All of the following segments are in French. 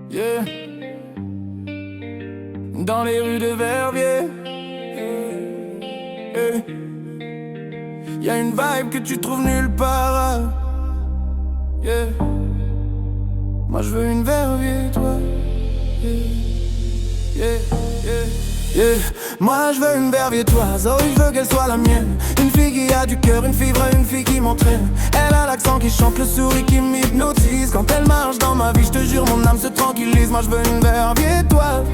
Yeah. Dans les rues de Verviers, y'a une vibe que tu trouves nulle part. Yeah. Moi je veux une Verviers, toi. Yeah. Moi je veux une verviétoise, oh oui je veux qu'elle soit la mienne. Une fille qui a du cœur, une fille vraie, une fille qui m'entraîne. Elle a l'accent qui chante, le sourire qui m'hypnotise. Quand elle marche dans ma vie, je te jure mon âme se tranquillise. Moi je veux une verviétoise,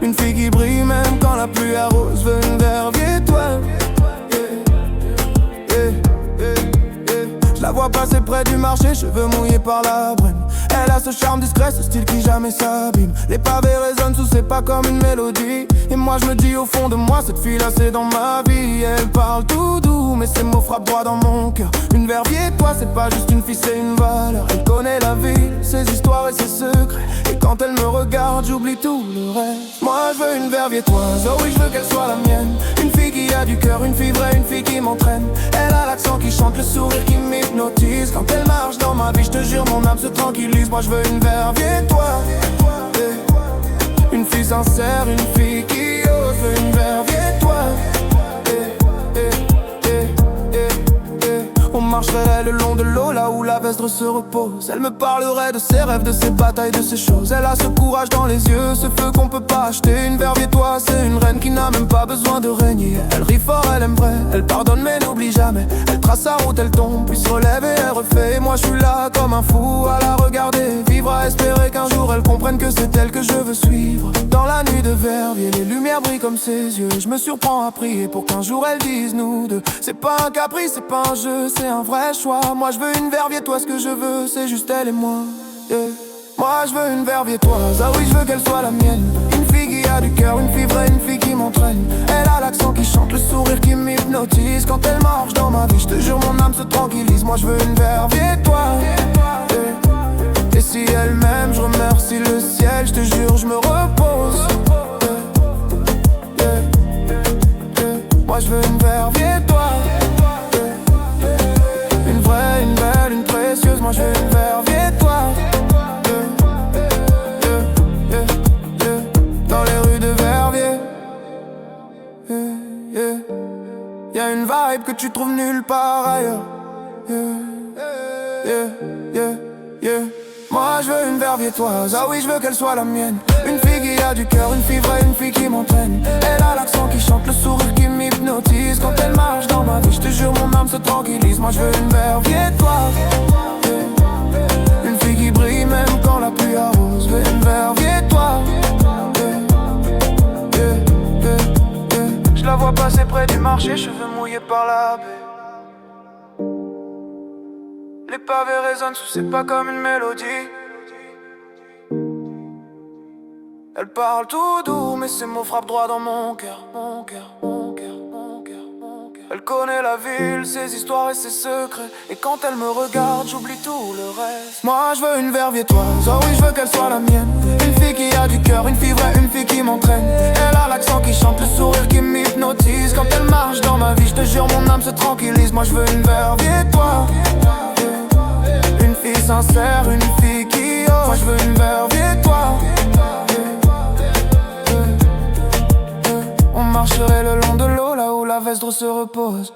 une fille qui brille même quand la pluie arrose. Je veux une verviétoise, Je la vois passer près du marché, cheveux mouillés par la brume. Elle a ce charme discret, ce style qui jamais s'abîme. Les pavés résonnent sous ses pas comme une mélodie. Et moi je me dis au fond de moi, cette fille-là c'est dans ma vie. Elle parle tout doux, mais ses mots frappent droit dans mon cœur. Une verviétoise, c'est pas juste une fille, c'est une valeur. Elle connaît la ville, ses histoires et ses secrets. Et quand elle me regarde, j'oublie tout le reste. Moi je veux une verviétoise, oh oui je veux qu'elle soit la mienne. Une fille qui a du cœur, une fille vraie, une fille qui m'entraîne. Elle a l'accent qui chante, le sourire qui m'hypnotise. Quand elle marche dans ma vie, je te jure mon âme se tranquillise. Moi je veux une verviétoise, une fille sincère, une fille qui ose. Je veux une verviétoise, On marcherait le long de l'eau, là où la Vesdre se repose. Elle me parlerait de ses rêves, de ses batailles, de ses choses. Elle a ce courage dans les yeux, ce feu qu'on peut pas acheter. Une verviétoise, c'est une reine qui n'a même pas besoin de régner. Elle rit fort, elle aime vrai, elle pardonne mais n'oublie jamais. Elle trace sa route, elle tombe, puis se relève et elle refait. Et moi je suis là comme un fou à la regarder, vivre à espérer qu'un jour elle comprenne que c'est elle que je veux suivre. Dans la nuit de Verviers, les lumières brillent comme ses yeux. Je me surprends à prier pour qu'un jour elle dise nous deux. C'est pas un caprice, c'est pas un jeu, c'est un vrai choix. Moi je veux une verviétoise, ce que je veux c'est juste elle et moi, Moi je veux une verviétoise, ah oui je veux qu'elle soit la mienne. Une fille qui a du cœur, une fille vraie, une fille qui m'entraîne. Elle a l'accent qui chante, le sourire qui m'hypnotise. Quand elle marche dans ma vie, je te jure mon âme se tranquillise. Moi je veux une verviétoise, Et si elle m'aime, je remercie le ciel. Je te jure je me repose, Moi je veux une verviétoise, une vraie, une belle, une précieuse. Moi je veux une verviétoise, dans les rues de Verviers, Y'a une vibe que tu trouves nulle part ailleurs, Moi je veux une verviétoise, ah oui je veux qu'elle soit la mienne. Une fille qui a du cœur, une fille vraie, une fille qui m'entraîne. Elle a l'accent qui chante, le sourire qui m'hypnotise. Quand elle marche dans ma vie, je te jure mon âme se tranquillise. Moi je veux une verviétoise, une fille qui brille même quand la pluie arrose. Je veux une verviétoise, Je la vois passer près du marché, cheveux mouillés par la baie. Les pavés résonnent sous ses pas comme une mélodie. Elle parle tout doux, mais ses mots frappent droit dans mon cœur. Elle connaît la ville, ses histoires et ses secrets. Et quand elle me regarde, j'oublie tout le reste. Moi je veux une verviétoise, oh oui je veux qu'elle soit la mienne. Une fille qui a du cœur, une fille vraie, une fille qui m'entraîne. Elle a l'accent qui chante, le sourire qui m'hypnotise. Quand elle marche dans ma vie, je te jure mon âme se tranquillise. Moi je veux une verviétoise, une fille sincère, une fille qui ose. Moi je veux une verviétoise, On marcherait le long de l'eau, là où la Vesdre se repose.